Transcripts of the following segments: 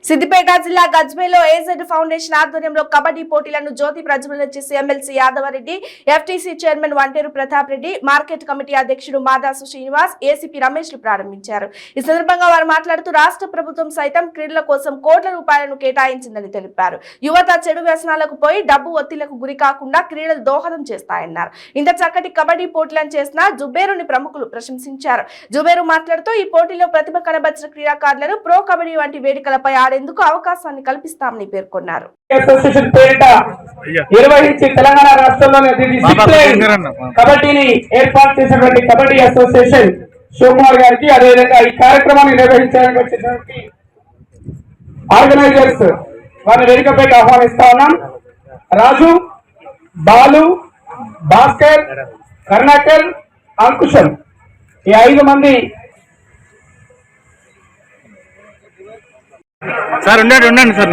సిద్దిపేట జిల్లా గజ్వేల్లో AZ foundation ఆధ్వర్యంలో కబడ్డీ పోటీలను జ్యోతి ప్రజ్వలన చేసి MLC Yadava Reddy, FTC chairman Vanteru Pratap Reddy, market committee అధ్యక్షుడు మాదాసు శ్రీనివాస్, ఏసీపీ రమేష్ లు ప్రారంభించారు. ఈ సందర్భంగా వారు మాట్లాడుతూ రాష్ట్ర ప్రభుత్వం సైతం క్రీడల కోసం కోట్ల రూపాయలను కేటాయించిందని తెలిపారు. యువత చెడు వ్యసనాలకు పోయి డబ్బు ఒత్తిళ్లకు గురి కాకుండా క్రీడలు దోహదం చేస్తాయన్నారు. ఇంత చక్కటి కబడ్డీ పోటీలను చేసిన జుబేరుని ప్రముఖులు ప్రశంసించారు. జుబేరు మాట్లాడుతూ ఈ పోటీలో ప్రతిభ కనబర్చిన క్రీడాకారులను ప్రో కబడ్డీ వంటి వేదికలపై ఆడేందుకు అవకాశాన్ని కల్పిస్తామని పేర్కొన్నారు. నిర్వహించి తెలంగాణ రాష్ట్రంలోని కబడ్డీని ఏర్పాటు చేసినటువంటి కబడ్డీ అసోసియేషన్ శివకుమార్ గారికి, అదేవిధంగా ఈ కార్యక్రమాన్ని నిర్వహించడానికి వచ్చినటువంటి ఆర్గనైజర్స్ వారిని వేదికపై ఆహ్వానిస్తా ఉన్నాం. రాజు, బాలు, భాస్కర్, కర్ణాకర్, అంకుశం ఈ 5 మంది సార్ ఉండండి సార్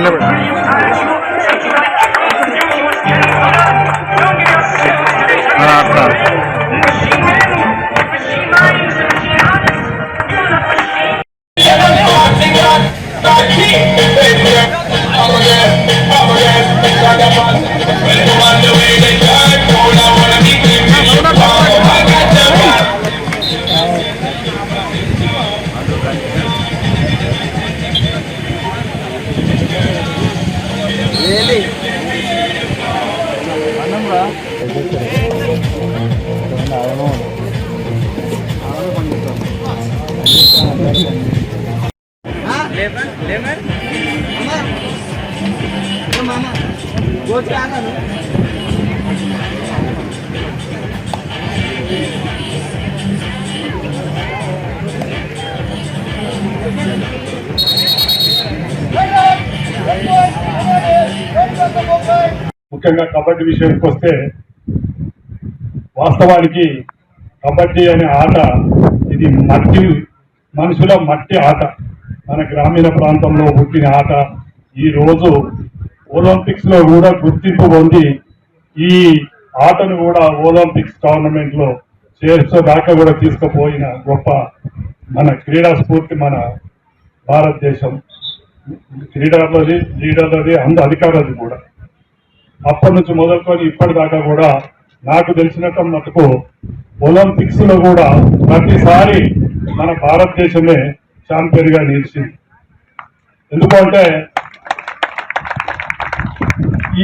ముఖ్యంగా కబడ్డీ విషయానికి వస్తే, వాస్తవానికి కబడ్డీ అనే ఆట ఇది మనుషుల మట్టి ఆట. మన గ్రామీణ ప్రాంతంలో పుట్టిన ఆట ఈ రోజు ఒలింపిక్స్ లో కూడా గుర్తింపు పొంది ఈ ఆటను కూడా ఒలింపిక్స్ టోర్నమెంట్ లో దాకా కూడా తీసుకుపోయిన గొప్ప మన క్రీడా స్ఫూర్తి మన భారతదేశం. క్రీడలది, లీడర్లది, అధికారులది కూడా. అప్పటి నుంచి మొదలుకొని ఇప్పటిదాకా కూడా నాకు తెలిసినంత మటుకు ఒలింపిక్స్ లో కూడా ప్రతిసారి మన భారతదేశమే ఛాంపియన్ గా నిలిచింది. ఎందుకంటే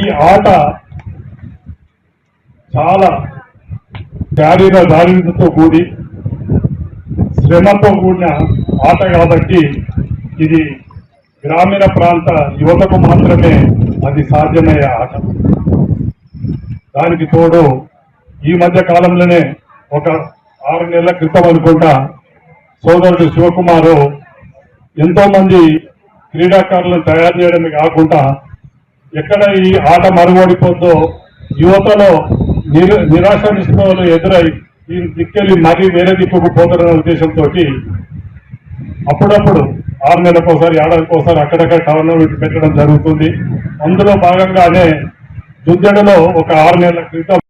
ఈ ఆట చాలా దారిద్ర్యంతో కూడి శ్రమతో కూడిన ఆట కాబట్టి ఇది గ్రామీణ ప్రాంత యువతకు మాత్రమే అది సాధ్యమయ్యే ఆట. దానికి తోడు ఈ మధ్య కాలంలోనే ఒక 6 నెలల క్రితం అనుకుంటా సోదరుడు శివకుమారు ఎంతో మంది క్రీడాకారులను తయారు చేయడమే కాకుండా ఎక్కడ ఈ ఆట మరుగోడిపోద్దో యువతలో నిరాశ నిస్పృహలు ఎదురై ఈ దిక్కెళ్ళి మరీ వేరే దిక్కుకు పోతారన్న ఉద్దేశంతో అప్పుడప్పుడు 6 నెలలకోసారి, ఏడాదికోసారి అక్కడక్కడ టోర్నమెంట్ పెట్టడం జరుగుతుంది. అందులో భాగంగానే దుద్దెడలో ఒక 6 నెలల క్రితం